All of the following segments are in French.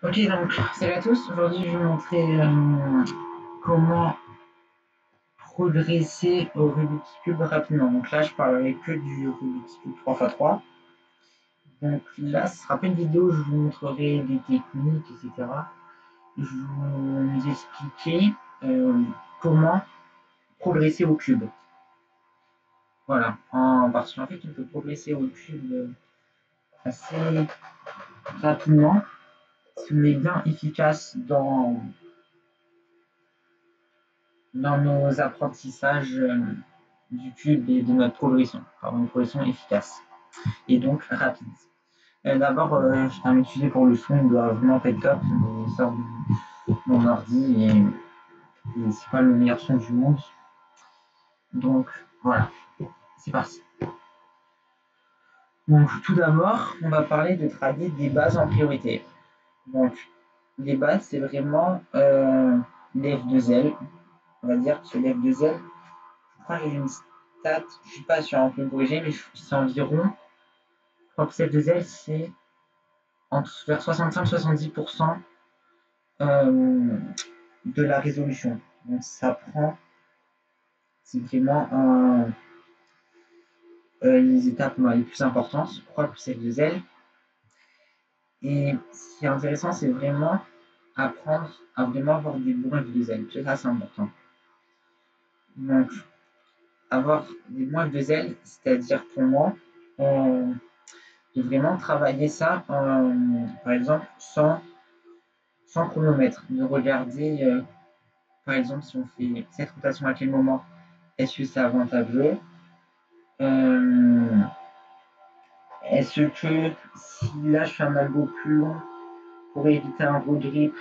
Ok, donc salut à tous. Aujourd'hui, je vais vous montrer comment progresser au Rubik's Cube rapidement. Donc là, je parlerai que du Rubik's Cube 3x3. Donc là, ce sera pas une vidéo où je vous montrerai des techniques, etc. Je vais vous expliquer comment progresser au cube. Voilà, parce qu'en fait, on peut progresser au cube assez rapidement si on est bien efficace dans nos apprentissages du cube et de notre progression, une progression efficace et donc rapide. D'abord, je tiens à m'excuser pour le son, il doit vraiment pas être top, mais il sort de mon ordi et c'est pas le meilleur son du monde. Donc voilà, c'est parti. Donc tout d'abord, on va parler de travailler des bases en priorité. Donc les bases, c'est vraiment les F2L, on va dire que les F2L, je crois que j'ai une stat, je suis pas sûr, on peut me corriger, mais c'est environ, je crois que ces F2L, c'est vers 65-70% de la résolution. Donc ça prend, c'est vraiment les étapes les plus importantes, je crois que c'est F2L. Et ce qui est intéressant, c'est vraiment apprendre à vraiment avoir des bons F2L. Ça, c'est important. Donc, avoir des bons F2L, c'est-à-dire pour moi, de vraiment travailler ça, par exemple, sans chronomètre. De regarder, par exemple, si on fait cette rotation à quel moment, est-ce que c'est avantageux? Est-ce que si là je fais un algo plus long pour éviter un road grip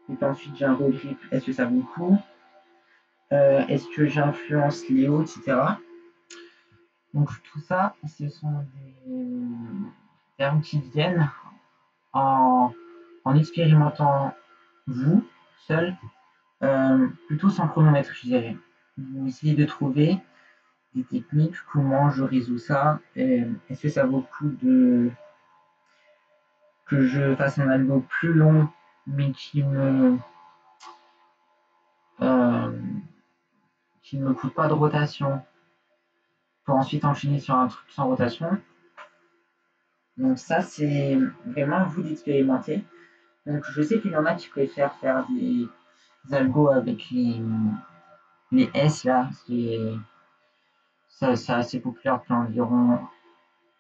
et qu'ensuite j'ai un road grip, est-ce que ça vaut le coup? Est-ce que j'influence les hauts, etc. Donc tout ça, ce sont des termes qui viennent en expérimentant vous, seul, plutôt sans chronomètre, je dirais. Vous essayez de trouver des techniques, comment je résous ça, est-ce que ça vaut le coup que je fasse un algo plus long, mais qui ne me coûte pas de rotation, pour ensuite enchaîner sur un truc sans rotation. Donc ça, c'est vraiment à vous d'expérimenter. Donc je sais qu'il y en a qui préfèrent faire des algos avec les S là, c'est assez populaire depuis environ,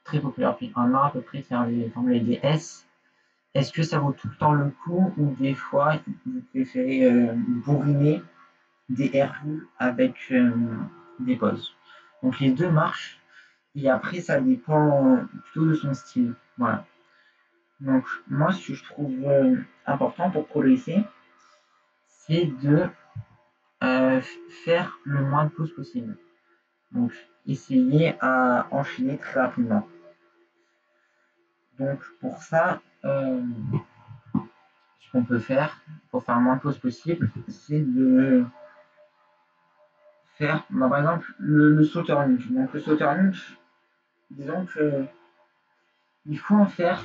très populaire depuis un an à peu près, faire des formules des S. Est-ce que ça vaut tout le temps le coup ou des fois vous préférez bourriner des RU avec des pauses? Donc les deux marchent et après ça dépend plutôt de son style. Voilà. Donc moi ce que je trouve important pour progresser, c'est de faire le moins de pauses possible. Donc essayer à enchaîner très rapidement. Donc pour ça, ce qu'on peut faire pour faire le moins de pauses possible, c'est de faire par exemple le sauteur lunge. Donc le sauteur lunge, disons que il faut en faire,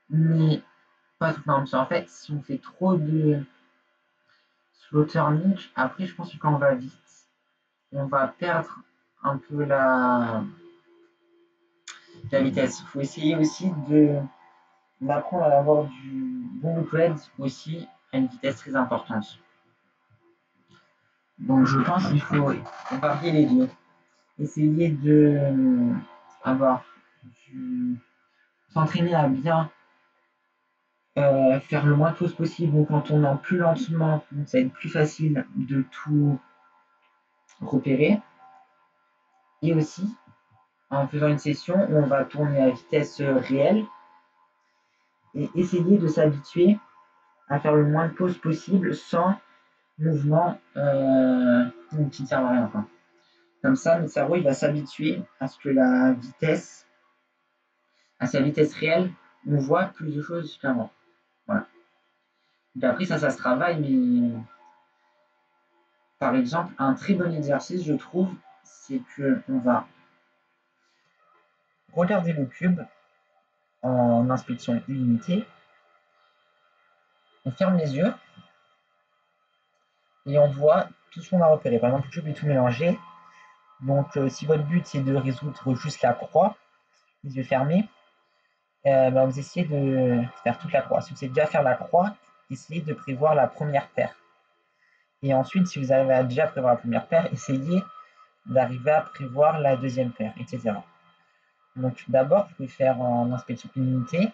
mais pas tout le temps. Parce qu'en fait, si on fait trop de sauteur lunge, après je pense que quand on va vite, on va perdre un peu la vitesse. Il faut essayer aussi d'apprendre à avoir du bon loop red aussi à une vitesse très importante. Donc je pense qu'il faut varier les deux. Essayer de s'entraîner à bien faire le moins de choses possible. Donc en tournant plus lentement, ça va être plus facile de tout repérer. Et aussi en faisant une session où on va tourner à vitesse réelle et essayer de s'habituer à faire le moins de pauses possible sans mouvement qui ne servent à rien. Quoi. Comme ça, notre cerveau il va s'habituer à ce que à sa vitesse réelle, on voit plus de choses qu'avant. Voilà. Et après, ça se travaille, mais par exemple, un très bon exercice, je trouve, c'est qu'on va regarder le cube en inspection illimitée on ferme les yeux et on voit tout ce qu'on a repéré. Par exemple, le cube est tout mélangé. Donc, si votre but c'est de résoudre juste la croix, les yeux fermés, vous essayez de faire toute la croix. Si vous savez déjà faire la croix, essayez de prévoir la première paire. Et ensuite, si vous arrivez à déjà prévoir la première paire, essayez d'arriver à prévoir la deuxième paire, etc. Donc d'abord, vous pouvez faire en inspection illimitée,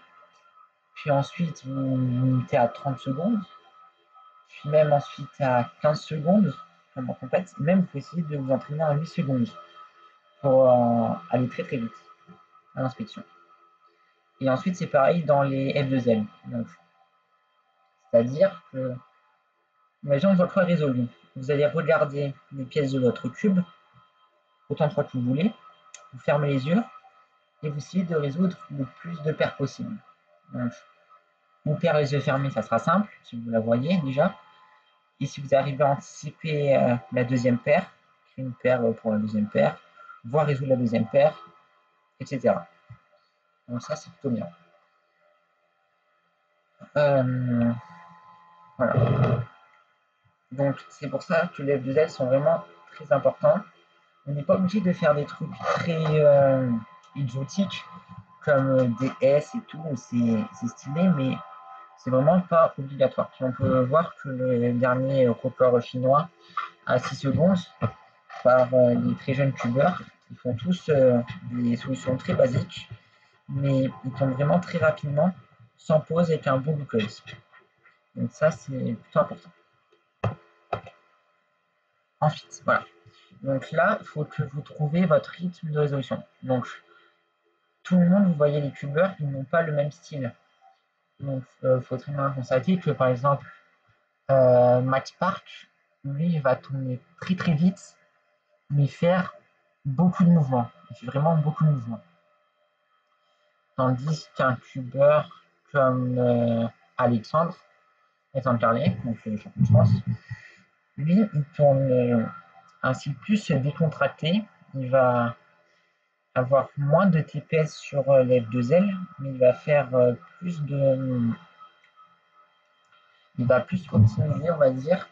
puis ensuite vous limitez à 30 secondes, puis même ensuite à 15 secondes, en complète, même vous pouvez essayer de vous entraîner à 8 secondes pour aller très très vite à l'inspection. Et ensuite, c'est pareil dans les F2L. C'est-à-dire que, imaginons votre fois résolu. Vous allez regarder les pièces de votre cube, autant de fois que vous voulez, vous fermez les yeux, et vous essayez de résoudre le plus de paires possible. Donc, une paire les yeux fermés, ça sera simple, si vous la voyez déjà. Et si vous arrivez à anticiper la deuxième paire, créer une paire pour la deuxième paire, voir résoudre la deuxième paire, etc. Donc ça, c'est plutôt bien. Voilà. Donc c'est pour ça que les F2L sont vraiment très importants. On n'est pas obligé de faire des trucs très exotiques comme des S et tout, c'est stylé, mais c'est vraiment pas obligatoire. Puis on peut voir que le dernier record chinois à 6 secondes par les très jeunes cubeurs, ils font tous des solutions très basiques, mais ils tombent vraiment très rapidement, sans pause, avec un bon bouclage. Donc ça, c'est plutôt important. Ensuite, voilà. Donc là, il faut que vous trouviez votre rythme de résolution. Donc, tout le monde, vous voyez les cubeurs, ils n'ont pas le même style. Donc, il faut très bien constater que, par exemple, Max Park, lui, il va tourner très très vite, mais faire beaucoup de mouvements. Il fait vraiment beaucoup de mouvements. Tandis qu'un cubeur comme Alexandre Carlier, donc le champion de France, lui, il tourne un style plus décontracté. Il va avoir moins de TPS sur les F2L, mais il va faire plus de. Il va plus optimiser, on va dire,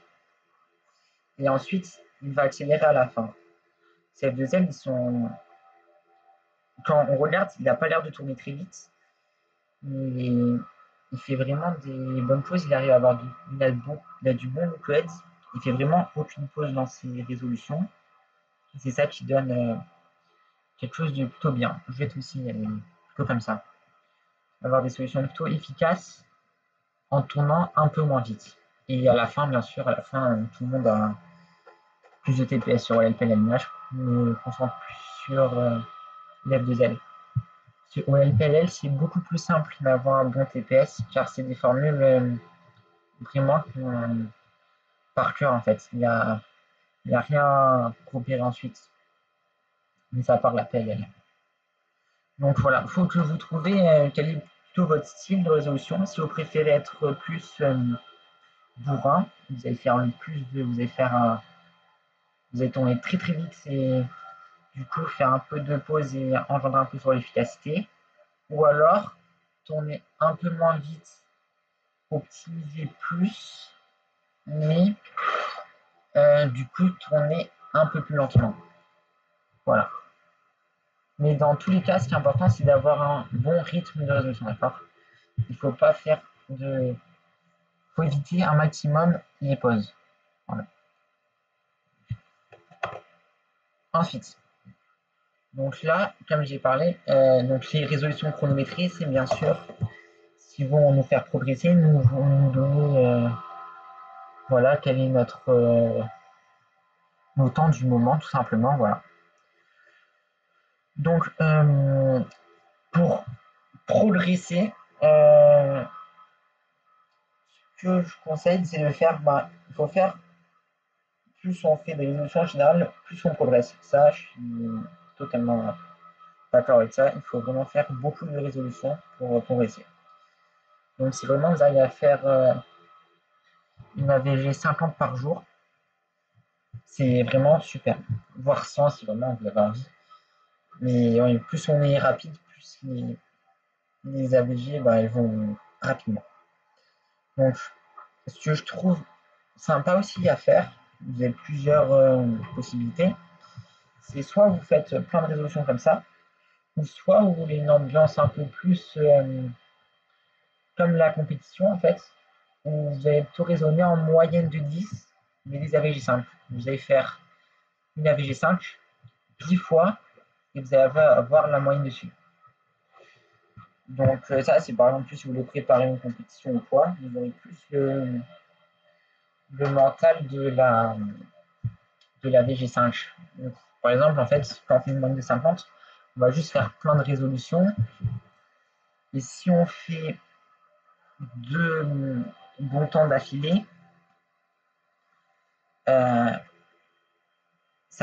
et ensuite, il va accélérer à la fin. Ces F2L, ils sont. Quand on regarde, il n'a pas l'air de tourner très vite, mais il fait vraiment des bonnes choses. Il arrive à avoir il a du bon look head. Il fait vraiment aucune pause dans ses résolutions. C'est ça qui donne quelque chose de plutôt bien. Je vais être aussi plutôt comme ça. Avoir des solutions plutôt efficaces en tournant un peu moins vite. Et à la fin, bien sûr, à la fin, tout le monde a plus de TPS sur OLPL. Là, je me concentre plus sur l'F2L. Sur OLPL, c'est beaucoup plus simple d'avoir un bon TPS car c'est des formules vraiment par cœur en fait. Il n'y a rien à repérer ensuite, mais ça part la PLL. Donc voilà, il faut que vous trouviez quel est plutôt votre style de résolution. Si vous préférez être plus bourrin, vous allez faire le plus de. Vous allez tourner très très vite et du coup faire un peu de pause et engendrer un peu sur l'efficacité. Ou alors tourner un peu moins vite, optimiser plus, mais du coup tourner un peu plus lentement. Voilà. Mais dans tous les cas, ce qui est important, c'est d'avoir un bon rythme de résolution, d'accord? Il ne faut pas faire de. Il faut éviter un maximum les pauses. Voilà. Ensuite, donc là, comme j'ai parlé, donc les résolutions chronométrées, c'est bien sûr ce qui vont nous faire progresser, nous vont nous donner voilà quel est nos temps du moment, tout simplement, voilà. Donc pour progresser, ce que je conseille, c'est de faire, il faut faire plus on fait des résolutions en général, plus on progresse. Ça, je suis totalement d'accord avec ça. Il faut vraiment faire beaucoup de résolutions pour progresser. Donc, si vraiment vous arrivez à faire une AVG 50 par jour, c'est vraiment super. Voire 100 si vraiment vous avez envie. Mais ouais, plus on est rapide, plus les AVG elles vont rapidement. Donc, Ce que je trouve sympa aussi à faire, vous avez plusieurs possibilités, c'est soit vous faites plein de résolutions comme ça, ou soit vous voulez une ambiance un peu plus comme la compétition en fait, où vous allez tout raisonner en moyenne de 10, mais des AVG5. Vous allez faire une AVG5 10 fois et vous allez avoir la moyenne dessus. Donc ça, c'est par exemple, si vous voulez préparer une compétition ou quoi, vous aurez plus le mental de la VG5. Donc, par exemple, en fait, quand on fait une moyenne de 50, on va juste faire plein de résolutions. Et si on fait 2 bons temps d'affilée, ça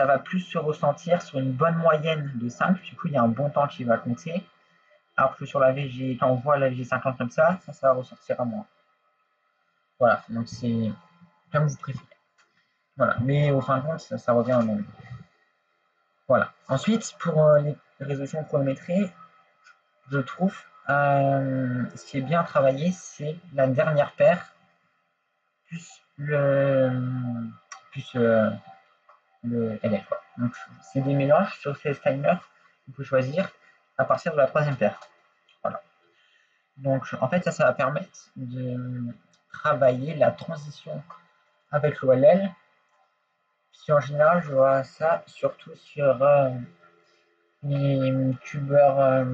va plus se ressentir sur une bonne moyenne de 5. Du coup, il y a un bon temps qui va compter. Alors que sur la VG, quand on voit la VG50 comme ça va ressortir à moins. Voilà, donc c'est comme vous préférez. Voilà, mais au fin de compte, ça revient au même. Voilà. Ensuite, pour les résolutions chronométrées, je trouve ce qui est bien travaillé, c'est la dernière paire plus plus le LF. Donc, c'est des mélanges sur ces timers. Vous pouvez choisir à partir de la troisième paire. Voilà. Donc, en fait, ça va permettre de travailler la transition avec l'OLL. Si en général, je vois ça surtout sur les youtubeurs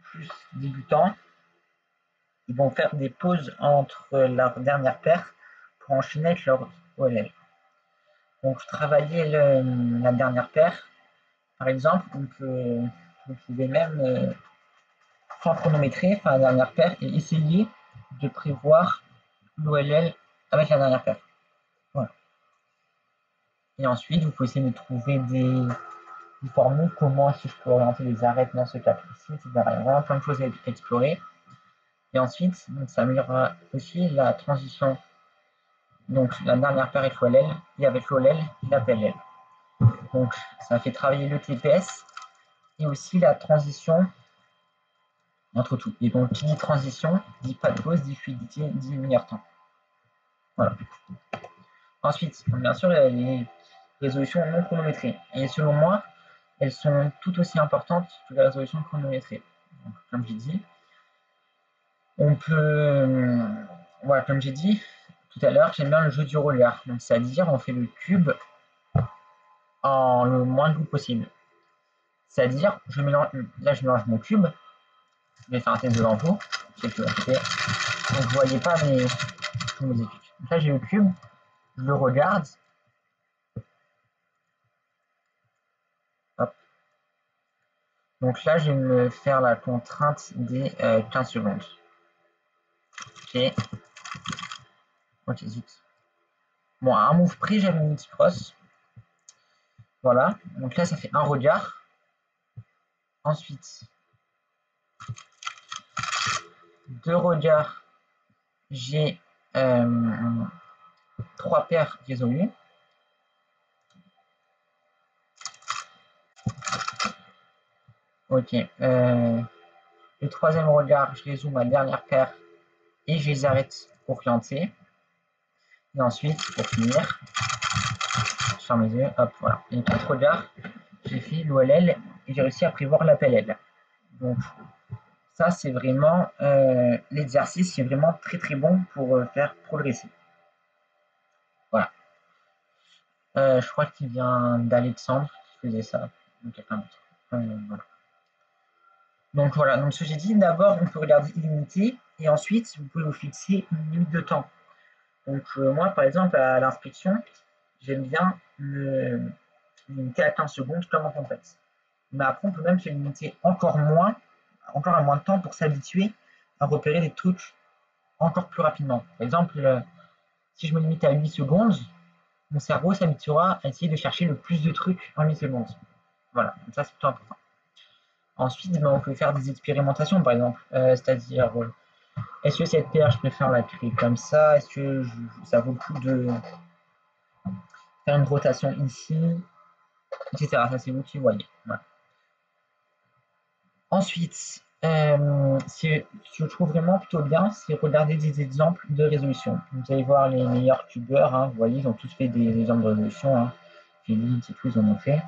plus débutants. Ils vont faire des pauses entre leur dernière paire pour enchaîner avec leur OLL. Donc, travailler la dernière paire, par exemple, vous pouvez même sans chronométrer, faire la dernière paire et essayer de prévoir l'OLL avec la dernière paire. Voilà. Et ensuite, vous pouvez essayer de trouver des formules, comment est-ce que je peux orienter les arêtes dans ce cas précis, etc. Il y a vraiment plein de choses à explorer. Et ensuite, donc, ça améliorera aussi la transition. Donc la dernière paire avec l'OLL, et avec l'OLL, la PLL. Donc ça fait travailler le TPS et aussi la transition entre tout. Et donc qui dit transition, dit pas de pause, dit fluidité, dit meilleur temps. Voilà. Ensuite, bien sûr, il y a les résolutions non chronométrées. Et selon moi, elles sont tout aussi importantes que les résolutions chronométrées. Donc, comme j'ai dit, on peut, voilà, comme j'ai dit tout à l'heure, j'aime bien le jeu du roller. Donc, c'est-à-dire, on fait le cube en le moins de loup possible. C'est-à-dire, là, je mélange mon cube. Je vais faire un test devant vous. Donc, vous ne voyez pas, mais je vous explique. Donc là, j'ai le cube. Je le regarde. Hop. Donc là, je vais me faire la contrainte des 15 secondes. Ok. Ok, zut. Bon, à un move près, j'avais une X-Pros. Voilà. Donc là, ça fait un regard. Ensuite, 2 regards. J'ai 3 paires résolues. Ok. Le troisième regard, je résout ma dernière paire et je les arrête orientés. Et ensuite, pour finir, je ferme les yeux, hop, voilà. Et 4 regards, j'ai fait l'OLL et j'ai réussi à prévoir la PLL. Donc, ça, c'est vraiment l'exercice qui est vraiment très très bon pour faire progresser. Voilà. Je crois qu'il vient d'Alexandre qui faisait ça, donc quelqu'un d'autre. Voilà. Donc voilà, donc ce que j'ai dit, d'abord on peut regarder illimité et ensuite vous pouvez vous fixer une limite de temps. Donc moi par exemple à l'inspection, j'aime bien me limiter à 15 secondes comme en complexe. Mais après on peut même se limiter encore à moins de temps pour s'habituer à repérer des trucs encore plus rapidement. Par exemple, si je me limite à 8 secondes, mon cerveau s'habituera à essayer de chercher le plus de trucs en 8 secondes. Voilà, donc ça c'est plutôt important. Ensuite, on peut faire des expérimentations, par exemple, c'est-à-dire, est-ce que cette paire, je préfère la créer comme ça? Est-ce que ça vaut le coup de faire une rotation ici, etc. Ça, c'est vous qui voyez. Voilà. Ensuite, Ce que je trouve vraiment plutôt bien, c'est regarder des exemples de résolution. Vous allez voir les meilleurs tubeurs, hein, vous voyez, ils ont tous fait des exemples de résolution, hein. Félix et tout, ils en ont fait.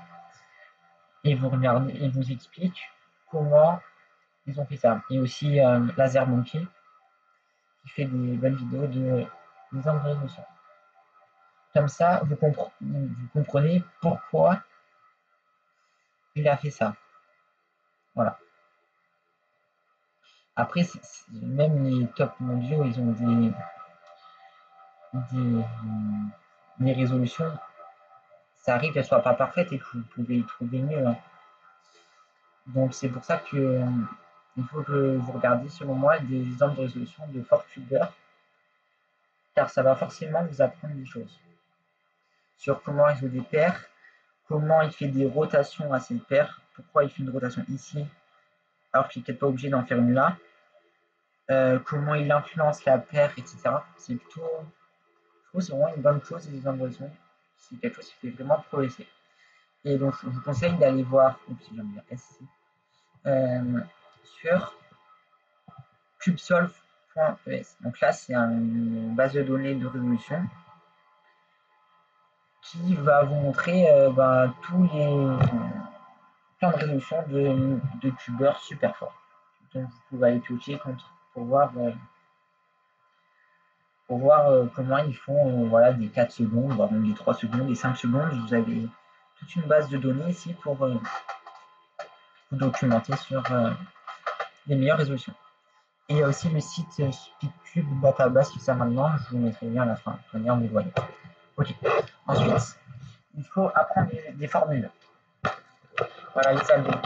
Et vous regardez, ils vous expliquent comment ils ont fait ça. Et aussi Laser Monkey, qui fait des bonnes vidéos de exemples de résolution. Comme ça, vous comprenez pourquoi il a fait ça. Voilà. Après, même les top mondiaux, ils ont des résolutions. Ça arrive qu'elles ne soient pas parfaites et que vous pouvez y trouver mieux, hein. Donc c'est pour ça que il faut que vous regardiez, selon moi, des exemples de résolution de forts tubeurs, car ça va forcément vous apprendre des choses sur comment il joue des paires, comment il fait des rotations à ses paires, pourquoi il fait une rotation ici, alors qu'il n'est peut-être pas obligé d'en faire une là, comment il influence la paire, etc. C'est plutôt, je trouve, c'est vraiment une bonne chose, les exemples de résolution. C'est quelque chose qui fait vraiment progresser. Et donc, je vous conseille d'aller voir, sur cubesolve.es. Donc là, c'est une base de données de résolution qui va vous montrer tous les plein de résolutions de tubeurs super forts. Donc vous pouvez aller piocher pour voir comment ils font voilà, des 4 secondes, voire même des 3 secondes, des 5 secondes. Vous avez toute une base de données ici pour vous documenter sur les meilleures résolutions. Et il y a aussi le site Speedcube Database qui sert maintenant, je vous mettrai le lien à la fin, de manière vous le voyez. Ok. Ensuite, il faut apprendre des formules. Voilà, les saldos.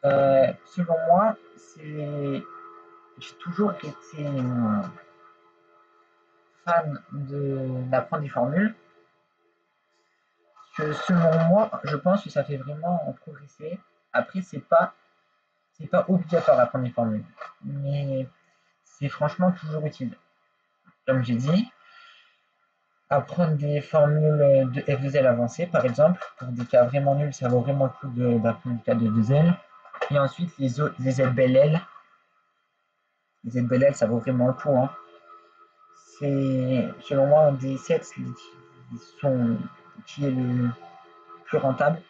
Selon moi, j'ai toujours été fan d'apprendre des formules. Que selon moi, je pense que ça fait vraiment progresser. Après, c'est pas obligatoire d'apprendre des formules, mais c'est franchement toujours utile. Comme j'ai dit, apprendre des formules de F2L avancées, par exemple, pour des cas vraiment nuls, ça vaut vraiment le coup d'apprendre des cas de 2L. Et ensuite, les ZBLL. Les ZBLL, ça vaut vraiment le coup, hein. C'est, selon moi, un des sets qui est le plus rentable.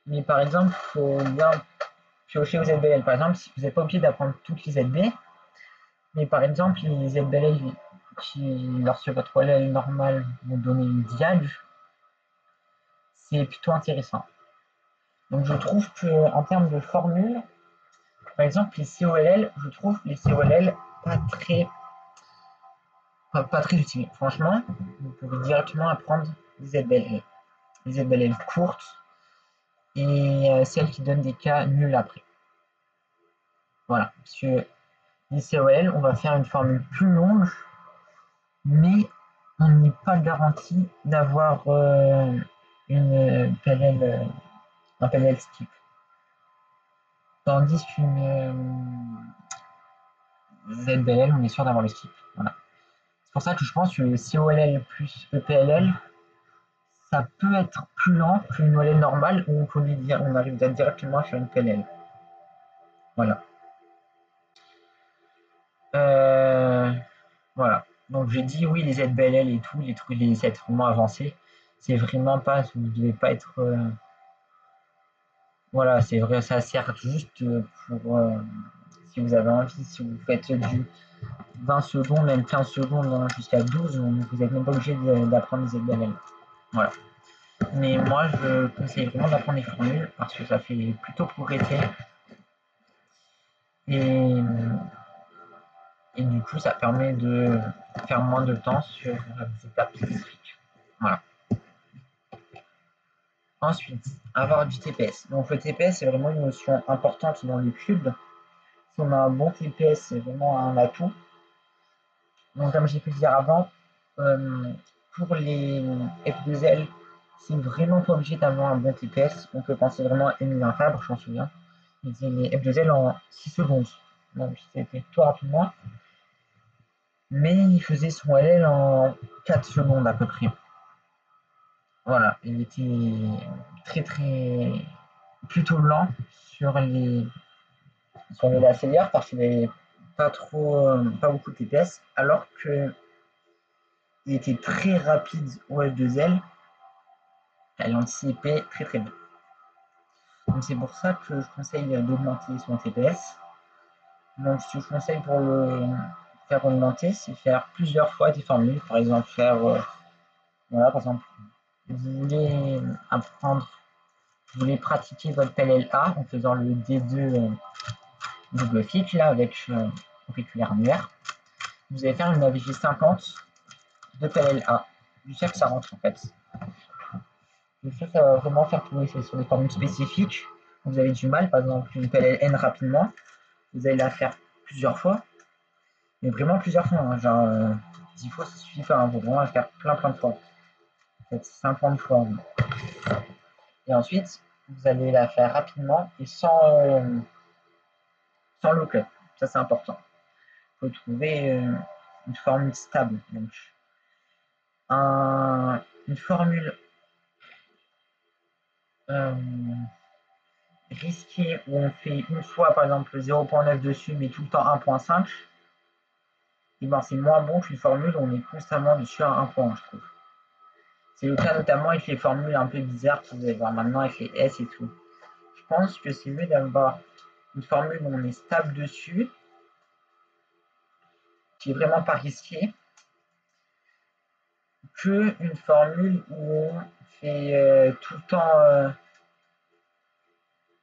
Mais par exemple, il faut bien piocher aux ZBL. Par exemple, si vous n'êtes pas obligé d'apprendre toutes les ZB, mais par exemple, les ZBL qui, lorsque votre OLL normal vont donner une diag, c'est plutôt intéressant. Donc je trouve qu'en termes de formule, par exemple, les COLL, je trouve les COLL pas très utiles. Franchement, vous pouvez directement apprendre les ZBL. Les ZBL courtes et celles qui donnent des cas nuls après. Voilà, parce que les COL, on va faire une formule plus longue, mais on n'est pas garanti d'avoir un PLL skip. Tandis qu'une ZBL, on est sûr d'avoir le skip. Voilà. C'est pour ça que je pense que COLL plus EPLL, ça peut être plus lent qu'une OLL normale où on arrive directement sur une PLL. Voilà. Voilà. Donc j'ai dit oui, les ZBLL et tout, les sets vraiment avancés, c'est vraiment pas, vous ne devez pas être. Voilà, c'est vrai, ça sert juste pour si vous avez envie, si vous faites du 20 secondes, même 15 secondes jusqu'à 12, vous n'êtes même pas obligé d'apprendre les ZBLL. Voilà. Mais moi, je conseille vraiment d'apprendre les formules parce que ça fait plutôt progresser. Et du coup, ça permet de faire moins de temps sur des étapes spécifiques. Voilà. Ensuite, avoir du TPS. Donc le TPS, c'est vraiment une notion importante dans le cube. Si on a un bon TPS, c'est vraiment un atout. Donc comme j'ai pu le dire avant, pour les F2L, c'est vraiment pas obligé d'avoir un bon TPS. On peut penser vraiment à Emilien Fabre, je m'en souviens. Il faisait les F2L en 6 secondes. Donc c'était plutôt rapidement. Mais il faisait son LL en 4 secondes à peu près. Voilà, il était plutôt lent sur les sur le Lacelière parce qu'il n'avait pas beaucoup de TPS, alors que il était très rapide au F2L, elle anticipait très très bien. Donc c'est pour ça que je conseille d'augmenter son TPS. Donc ce que je conseille pour le faire augmenter, c'est faire plusieurs fois des formules. Par exemple, voilà, par exemple, vous voulez apprendre, vous voulez pratiquer votre PLLA en faisant le D2 double fiche là avec auriculaire annulaire. Vous allez faire une AVG 50 de PLLA. Jusqu'à que ça rentre en fait. Donc ça va vraiment faire progresser sur des formules spécifiques. Vous avez du mal, par exemple, une PLLN rapidement. Vous allez la faire plusieurs fois. Mais vraiment plusieurs fois. Hein, genre 10 fois, ça suffit pas. Hein, vous vraiment la faire plein de fois. Peut-être 50 fois. Et ensuite, vous allez la faire rapidement et sans low cut. Ça, c'est important. Il faut trouver une formule stable. Donc, une formule risquée où on fait une fois, par exemple, 0.9 dessus, mais tout le temps 1.5, et ben, c'est moins bon qu'une formule où on est constamment dessus à 1.1, je trouve. C'est le cas notamment avec les formules un peu bizarres que vous allez voir maintenant avec les S et tout. Je pense que c'est mieux d'avoir une formule où on est stable dessus, qui est vraiment pas risquée, que une formule où on fait tout le temps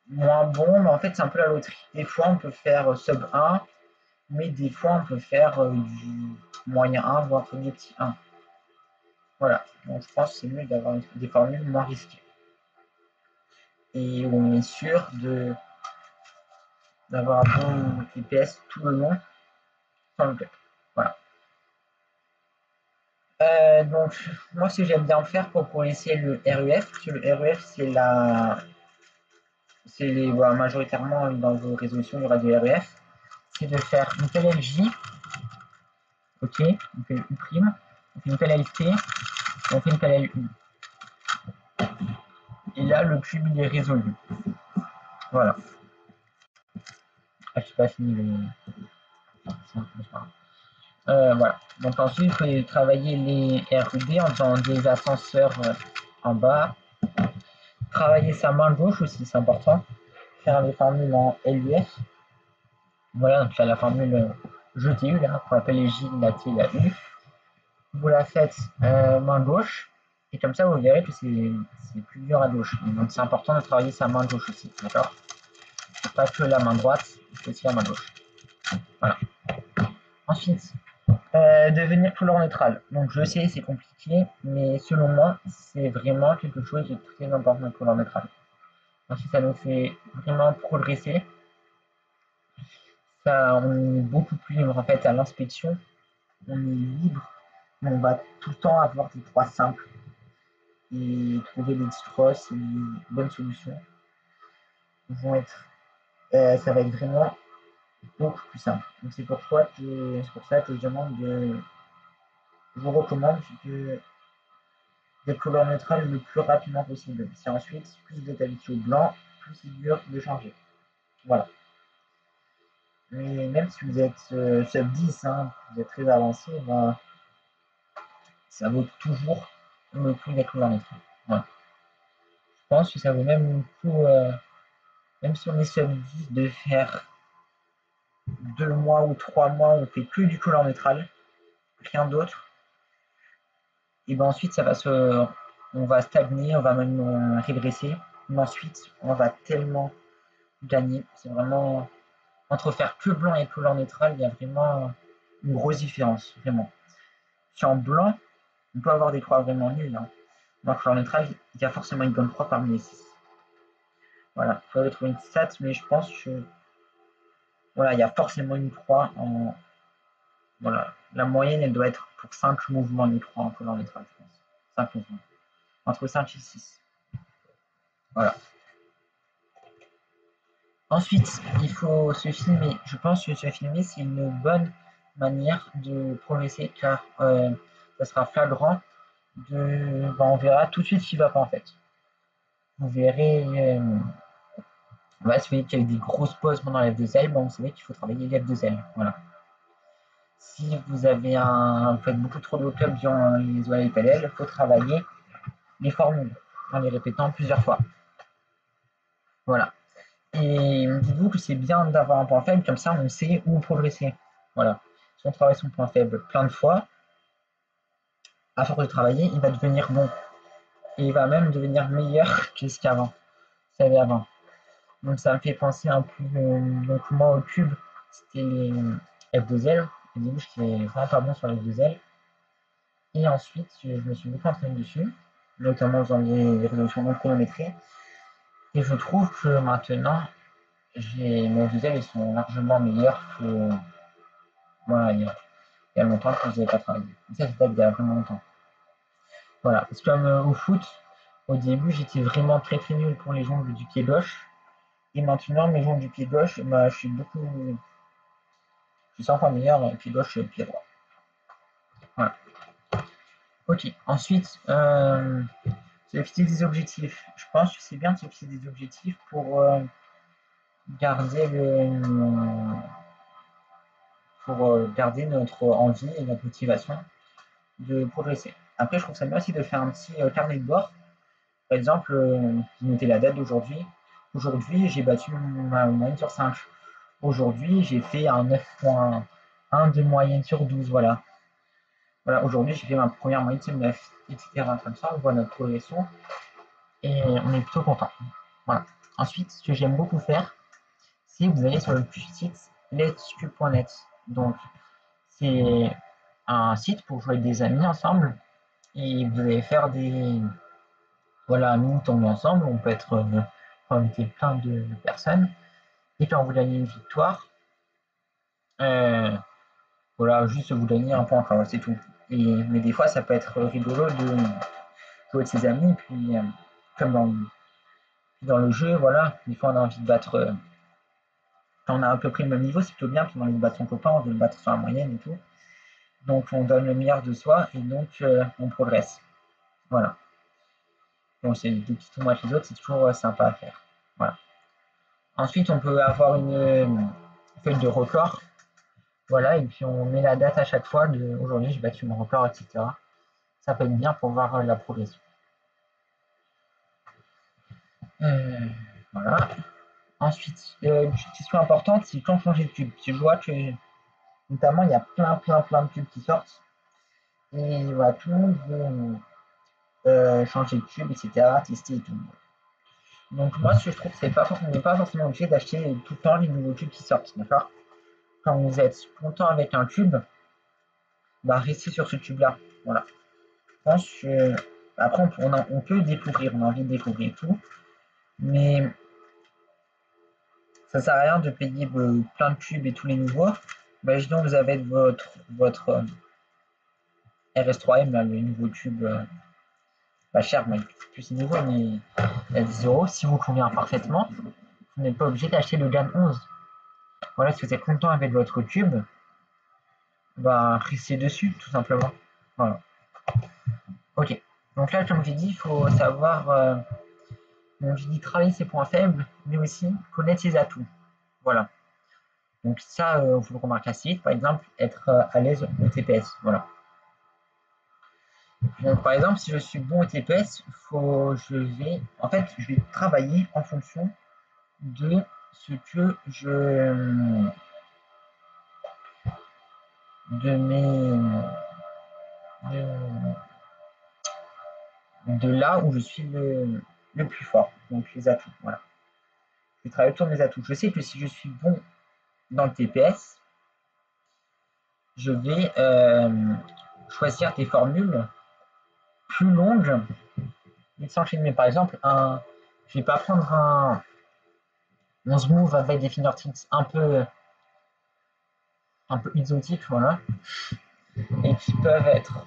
moins bon, mais en fait c'est un peu la loterie. Des fois on peut faire sub 1, mais des fois on peut faire du moyen 1, voire du petit 1. Voilà, donc je pense que c'est mieux d'avoir des formules moins risquées. Et où on est sûr d'avoir un bon TPS tout le long sans le cut. Voilà. Donc, moi, ce que j'aime bien faire pour progresser le RUF, parce que le RUF, voilà, majoritairement dans vos résolutions, il y aura du RUF, c'est de faire une PLLJ, ok, on fait U', on fait une PLLT, et on fait une PLLU. Et là, le cube, il est résolu. Voilà. Ah, je n'ai pas fini voilà. Donc ensuite, il faut travailler les RUD en faisant des ascenseurs en bas. Travailler sa main gauche aussi, c'est important. Faire les formules en LUF. Voilà, donc il la formule GTU, là, qu'on appelle les J, la T, la U. Vous la faites main gauche, et comme ça, vous verrez que c'est plus dur à gauche. Donc c'est important de travailler sa main gauche aussi, d'accord? Pas que la main droite, c'est aussi la main gauche. Voilà. Ensuite, devenir couleur neutrale. Donc je sais, c'est compliqué, mais selon moi, c'est vraiment quelque chose de très important, couleur neutrale. Ensuite, ça nous fait vraiment progresser. Ça, on est beaucoup plus libre en fait à l'inspection. On est libre, mais on va tout le temps avoir des droits simples et trouver des cross et des bonnes solutions vont être, ça va être vraiment beaucoup plus simple. Donc c'est pour ça que je demande je vous recommande d'être couleur neutrale le plus rapidement possible. C'est ensuite, plus vous êtes habitué au blanc, plus c'est dur de changer. Voilà. Mais même si vous êtes sub 10, hein, vous êtes très avancé, ben, ça vaut toujours le coup d'être couleur neutrale. Voilà. Je pense que ça vaut même le coup, même si on est sub 10, de faire 2 mois ou 3 mois où on fait que du couleur neutral, rien d'autre. Et ben ensuite, on va stagner, on va même régresser. Mais ensuite, on va tellement gagner. C'est vraiment entre faire que blanc et couleur neutrale, il y a vraiment une grosse différence, vraiment. Si en blanc, on peut avoir des croix vraiment nulles. Hein. En couleur neutrale, il y a forcément une bonne croix parmi les 6. Voilà, il faudrait trouver une stat, mais je pense que voilà, il y a forcément une croix en. Voilà, la moyenne, elle doit être pour 5 mouvements de croix en couleur neutrale, je pense. 5 mouvements. Entre 5 et 6. Voilà. Ensuite, il faut se filmer. Je pense que se filmer, c'est une bonne manière de progresser car ça sera flagrant. On verra tout de suite ce qui ne va pas en fait. Vous verrez Voilà, si vous voyez qu'il y a eu des grosses pauses pendant la F2L, bon, vous savez qu'il faut travailler les F2L. Voilà. Si vous avez vous faites beaucoup trop de club durant les OLPLL, il faut travailler les formules en les répétant plusieurs fois. Voilà. Et dites-vous que c'est bien d'avoir un point faible, comme ça on sait où progresser. Voilà. Si on travaille son point faible plein de fois, à force de travailler, il va devenir bon. Et il va même devenir meilleur que ce qu'avant. Vous savez avant. Donc ça me fait penser un peu. Donc moi au cube, c'était les F2L. Au début, je n'étais vraiment pas bon sur les F2L. Et ensuite, je me suis beaucoup entraîné dessus, notamment dans les résolutions non chronométrées. Et je trouve que maintenant, mes F2L ils sont largement meilleurs que voilà, il y a longtemps quand je n'avais pas travaillé. Et ça, date d'il y a vraiment longtemps. Voilà. Parce que comme au foot, au début, j'étais vraiment très très nul pour les jambes du pied gauche. Et maintenant, mes jambes du pied gauche, bah, je suis 100 fois meilleur pied gauche que pied droit. Voilà. Ok. Ensuite, se fixer des objectifs. Je pense que c'est bien de se fixer des objectifs pour garder garder notre envie et notre motivation de progresser. Après, je trouve ça bien aussi de faire un petit carnet de bord. Par exemple, vous notez la date d'aujourd'hui. Aujourd'hui, j'ai battu ma moyenne sur 5. Aujourd'hui, j'ai fait un 9,1 de moyenne sur 12. Voilà. Voilà, aujourd'hui, j'ai fait ma première moyenne sur 9, etc. Comme ça, on voit notre progression et on est plutôt content. Voilà. Ensuite, ce que j'aime beaucoup faire, c'est vous allez sur le site letscube.net. Donc, c'est un site pour jouer avec des amis ensemble et vous allez faire des mini tournois ensemble. On peut inviter plein de personnes et quand vous gagnez une victoire, voilà, juste vous gagnez un point, enfin, c'est tout. Mais des fois, ça peut être rigolo de jouer avec ses amis, puis comme dans le jeu, voilà, des fois on a envie de battre. Quand on a à peu près le même niveau, c'est plutôt bien, puis on a envie de battre son copain, on veut le battre sur la moyenne et tout. Donc on donne le meilleur de soi et donc on progresse. Voilà. Donc c'est des petits tournois avec les autres, c'est toujours sympa à faire. Voilà. Ensuite, on peut avoir une feuille de record. Voilà, et puis on met la date à chaque fois de aujourd'hui j'ai battu mon record, etc. Ça peut être bien pour voir la progression. Voilà. Ensuite, une question importante, c'est quand changer de tube. Je vois que notamment il y a plein de tubes qui sortent. Et voilà, tout le monde veut changer de tube, etc., tester et tout. Donc moi, ce que je trouve, c'est pas, on n'est pas forcément obligé d'acheter tout le temps les nouveaux tubes qui sortent, d'accord? Quand vous êtes content avec un tube, bah restez sur ce tube-là. Voilà. Je pense que après, on peut découvrir, on a envie de découvrir tout, mais ça sert à rien de payer plein de tubes et tous les nouveaux. Imaginons que vous avez votre RS3M, là, le nouveau tube pas cher, mais plus nouveau, mais à 10 euros. Si vous convient parfaitement, vous n'êtes pas obligé d'acheter le GAN 11. Voilà, si vous êtes content avec votre tube, bah, restez dessus, tout simplement. Voilà. Ok. Donc là, comme j'ai dit, il faut savoir, donc j'ai dit travailler ses points faibles, mais aussi connaître ses atouts. Voilà. Donc ça, vous le remarquez assez vite, par exemple, être à l'aise au TPS. Voilà. Donc, par exemple, si je suis bon au TPS, je vais travailler en fonction de ce que de mes, de là où je suis le plus fort, donc les atouts. Voilà. Je vais travailler autour de mes atouts. Je sais que si je suis bon dans le TPS, je vais choisir des formules plus longues et s'enchaîner. Par exemple, je ne vais pas prendre un 11 move avec des fingertips un peu exotiques, voilà, et qui peuvent être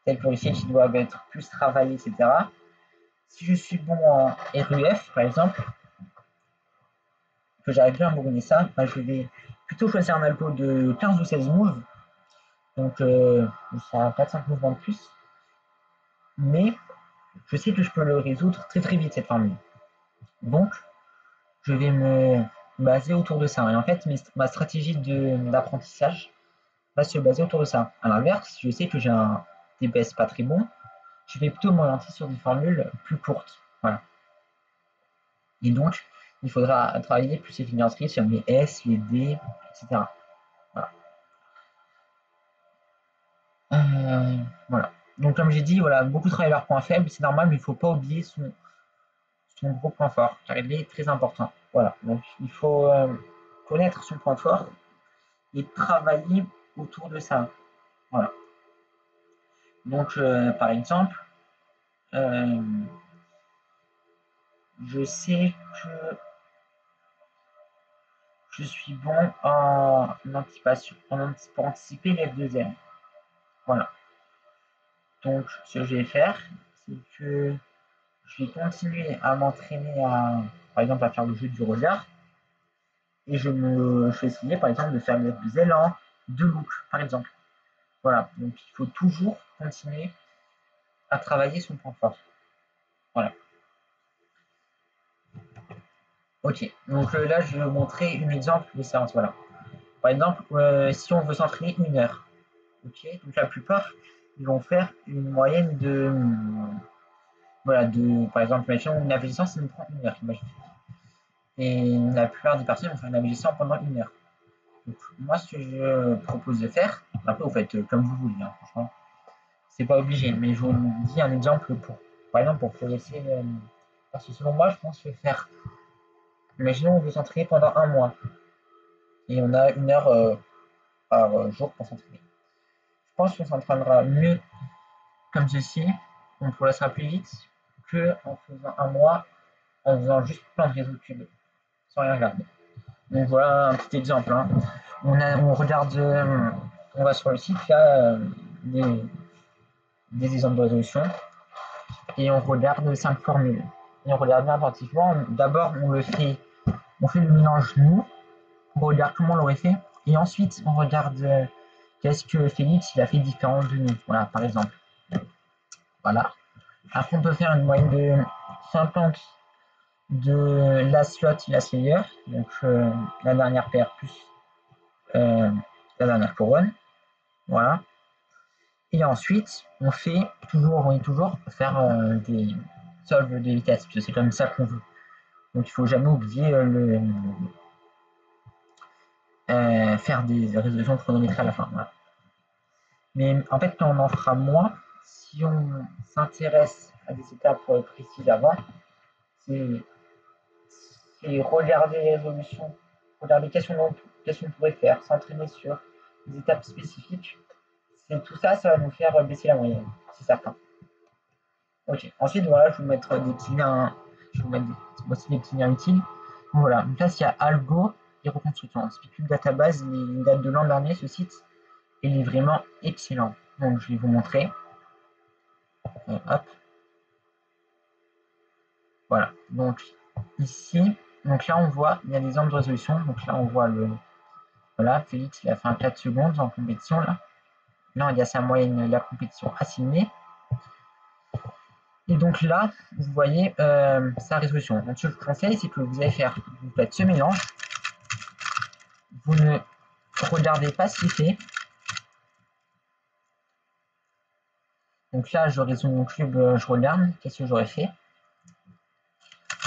tels que qui doivent être plus travaillés, etc. Si je suis bon en RUF, par exemple, que j'arrive bien à bourriner ça, bah, je vais plutôt choisir un algo de 15 ou 16 moves, donc ça a 4-5 mouvements de plus, mais je sais que je peux le résoudre très très vite cette formule. Donc, je vais me baser autour de ça. Et en fait, ma stratégie d'apprentissage va se baser autour de ça. À l'inverse, je sais que j'ai un TPS pas très bon, je vais plutôt m'orienter sur des formules plus courtes. Voilà. Et donc, il faudra travailler plus efficacement sur les S, les D, etc. Voilà. Voilà. Donc, comme j'ai dit, voilà, beaucoup travaillent leurs points faibles, c'est normal, mais il ne faut pas oublier son gros point fort, car il est très important. Voilà. Donc, il faut connaître son point fort et travailler autour de ça. Voilà. Donc, par exemple, euh, je sais que je suis bon en anticipation, pour anticiper les F2M. Voilà. Donc, ce que je vais faire, c'est que je vais continuer à m'entraîner par exemple, à faire le jeu du regard. Et je vais essayer, par exemple, de faire le F2L en 2 looks, par exemple. Voilà. Donc, il faut toujours continuer à travailler son point fort. Voilà. Ok. Donc, là, je vais vous montrer un exemple de séance. Voilà. Par exemple, si on veut s'entraîner 1 heure, ok, donc la plupart, ils vont faire une moyenne voilà, par exemple, une navigation, ça nous prend 1 heure, imagine. Et la plupart des personnes vont faire une navigation pendant 1 heure. Donc, moi, ce que je propose de faire, après, vous faites comme vous voulez, hein, franchement, c'est pas obligé, mais je vous dis un exemple par exemple, pour progresser, parce que selon moi, je pense que je vais faire, imaginons, on veut s'entraîner pendant 1 mois, et on a 1 heure par jour pour s'entraîner. Je pense qu'on s'entraînera mieux comme ceci, on progressera plus vite qu'en faisant 1 mois, en faisant juste plein de réseaux cubes, sans rien regarder. Donc voilà un petit exemple. Hein. On regarde, on va sur le site, il y a des exemples de résolution, et on regarde 5 formules. Et on regarde bien attentivement. D'abord, on fait le mélange nous, on regarde comment on l'aurait fait, et ensuite on regarde qu'est-ce que Félix il a fait différent de nous. Voilà, par exemple. Voilà. Après, on peut faire une moyenne de 50 de last slot, last layer, donc la dernière paire plus la dernière couronne. Voilà. Et ensuite, on est toujours faire des solves de vitesse, parce que c'est comme ça qu'on veut. Donc il ne faut jamais oublier faire des résolutions chronométrées à la fin. Voilà. Mais en fait, on en fera moins si on s'intéresse à des étapes précises avant. C'est regarder les résolutions, regarder qu'est-ce qu'on pourrait faire, s'entraîner sur des étapes spécifiques. Tout ça, ça va nous faire baisser la moyenne, c'est certain. Ok, ensuite, voilà, je vais vous mettre des petits liens, je vais vous mettre aussi des petits liens utiles. Voilà, donc là, il y a Algo et reconstruction. Speedcube Database, il date de l'an dernier, ce site, et il est vraiment excellent. Donc, je vais vous montrer. Hop. Voilà, donc ici, donc là, on voit, il y a des angles de résolution. Donc là, on voit voilà, Félix, il a fait un 4 secondes en compétition, là. Là, il y a sa moyenne, la compétition assignée. Et donc là, vous voyez sa résolution. Donc ce que je vous conseille, c'est que vous allez vous faites ce mélange. Vous ne regardez pas ce qu'il fait. Donc là, je résume mon cube, je regarde. Qu'est-ce que j'aurais fait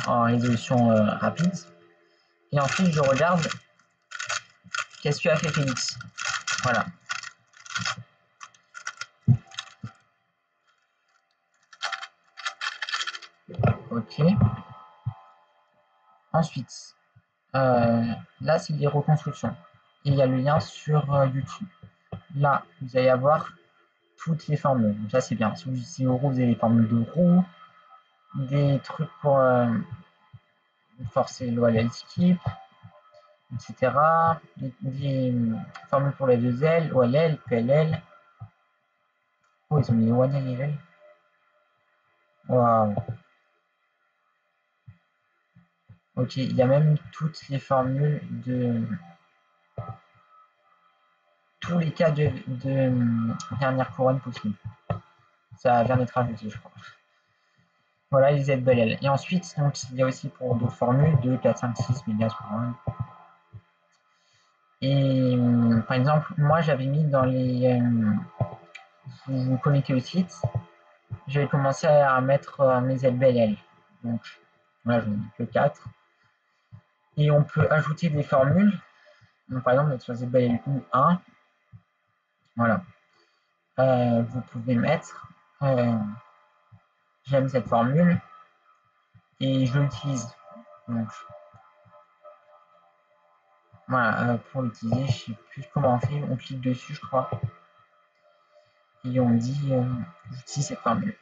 en résolution rapide. Et ensuite, je regarde qu'est-ce que a fait Félix. Voilà. Ok. Ensuite, là, c'est des reconstructions. Et il y a le lien sur YouTube. Là, vous allez avoir toutes les formules. Donc ça, c'est bien. Si vous avez les formules de roue, des trucs pour forcer l'OLL skip, etc. Des formules pour les deux L, OLL, PLL. Oh, ils ont mis OLL et LL. Waouh. Ok, il y a même toutes les formules de tous les cas de dernière couronne possible. Ça vient d'être ajouté, je crois. Voilà les ZBLL. Et ensuite, donc, il y a aussi pour d'autres formules 2, 4, 5, 6 mégas par an. Et par exemple, moi j'avais mis dans les. Vous vous connectez au site, j'ai commencé à mettre mes ZBLL. Donc là, je n'ai mis que 4. Et on peut ajouter des formules. Donc, par exemple, sur ZBLL U1, voilà. Vous pouvez mettre j'aime cette formule et je l'utilise. Donc voilà, pour l'utiliser, je ne sais plus comment on fait, on clique dessus, je crois, et on dit j'utilise cette formule.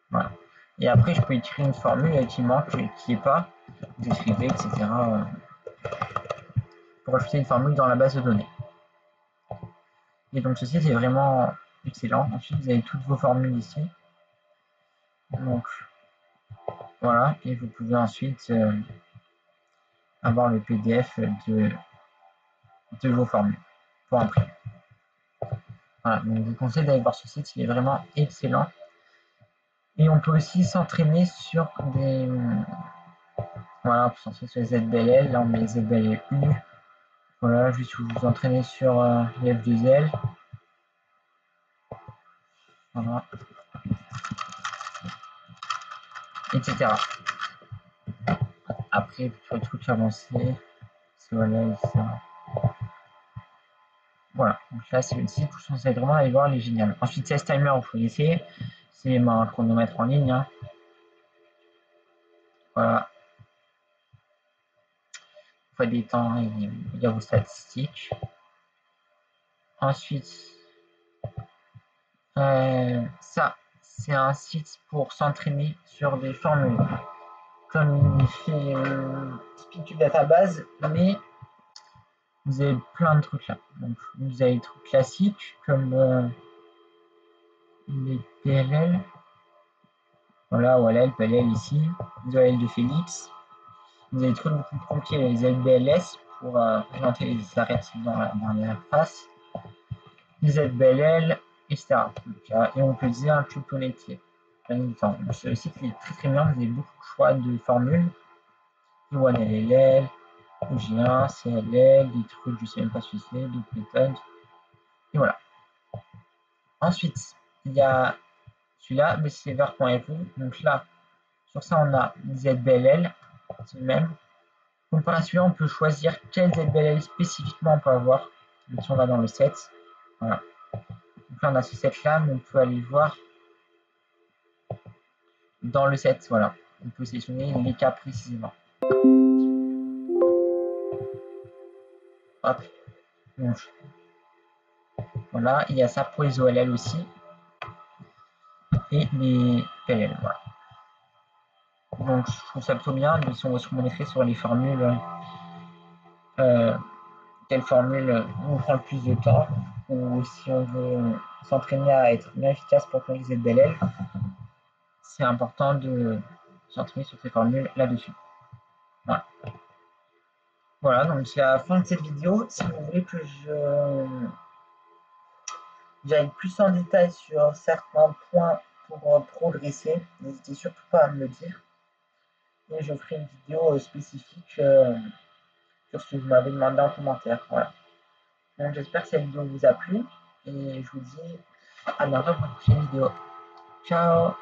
Voilà. Et après, je peux écrire une formule qui manque, qui n'est pas, vous écrivez, etc. Pour ajouter une formule dans la base de données. Et donc ceci, c'est vraiment excellent. Ensuite, vous avez toutes vos formules ici. Donc voilà, et vous pouvez ensuite avoir le PDF de vos formules pour imprimer. Voilà, donc je vous conseille d'aller voir ce site, il est vraiment excellent. Et on peut aussi s'entraîner sur des. Voilà, on peut s'entraîner sur les ZBLL, là on met ZBLL U. Voilà, juste vous vous entraînez sur les F2L. Voilà. Etc. Après, pour les trucs avancés, c'est voilà, ça. Voilà, donc là c'est le site, je vous conseille vraiment d'aller voir, il est génial. Ensuite, Test Timer, vous connaissez, c'est un chronomètre en ligne. Hein. Voilà. Vous faites des temps, il y a vos statistiques. Ensuite, ça, c'est un site pour s'entraîner sur des formules. Comme il fait Speak Database, mais vous avez plein de trucs là. Donc, vous avez des trucs classiques comme les PLL. Voilà, OLL, PLL ici. Les OLL de Félix. Vous avez des trucs beaucoup plus compliqués, les ZBLS pour présenter les arêtes dans l'interface. Les ZBLL, etc. Et on peut dire un tube connecté. Ce site est très bien, vous avez beaucoup de choix de formules. O1LLL, OG1, CLL, des trucs, je ne sais même pas ce que c'est, d'autres méthodes. Et voilà. Ensuite, il y a celui-là, bcver.fr. Donc là, sur ça, on a ZBLL, c'est le même. Donc par la suite, on peut choisir quel ZBLL spécifiquement on peut avoir. Donc si on va dans le set, voilà. Donc là, on a ce set-là, mais on peut aller voir dans le set, voilà. On peut sélectionner les cas précisément. Hop. Donc, voilà, il y a ça pour les OLL aussi. Et les PLL, voilà. Donc je trouve ça plutôt bien, mais si on veut se montrer sur les formules, quelle formule nous prend le plus de temps, ou si on veut s'entraîner à être bien efficace pour faire les ZBLL, c'est important de s'entraîner sur ces formules là-dessus. Voilà. Voilà, donc c'est la fin de cette vidéo. Si vous voulez que j'aille plus en détail sur certains points pour progresser, n'hésitez surtout pas à me le dire. Et je ferai une vidéo spécifique sur ce que vous m'avez demandé en commentaire. Voilà. Donc j'espère que cette vidéo vous a plu et je vous dis à bientôt pour une prochaine vidéo. Ciao!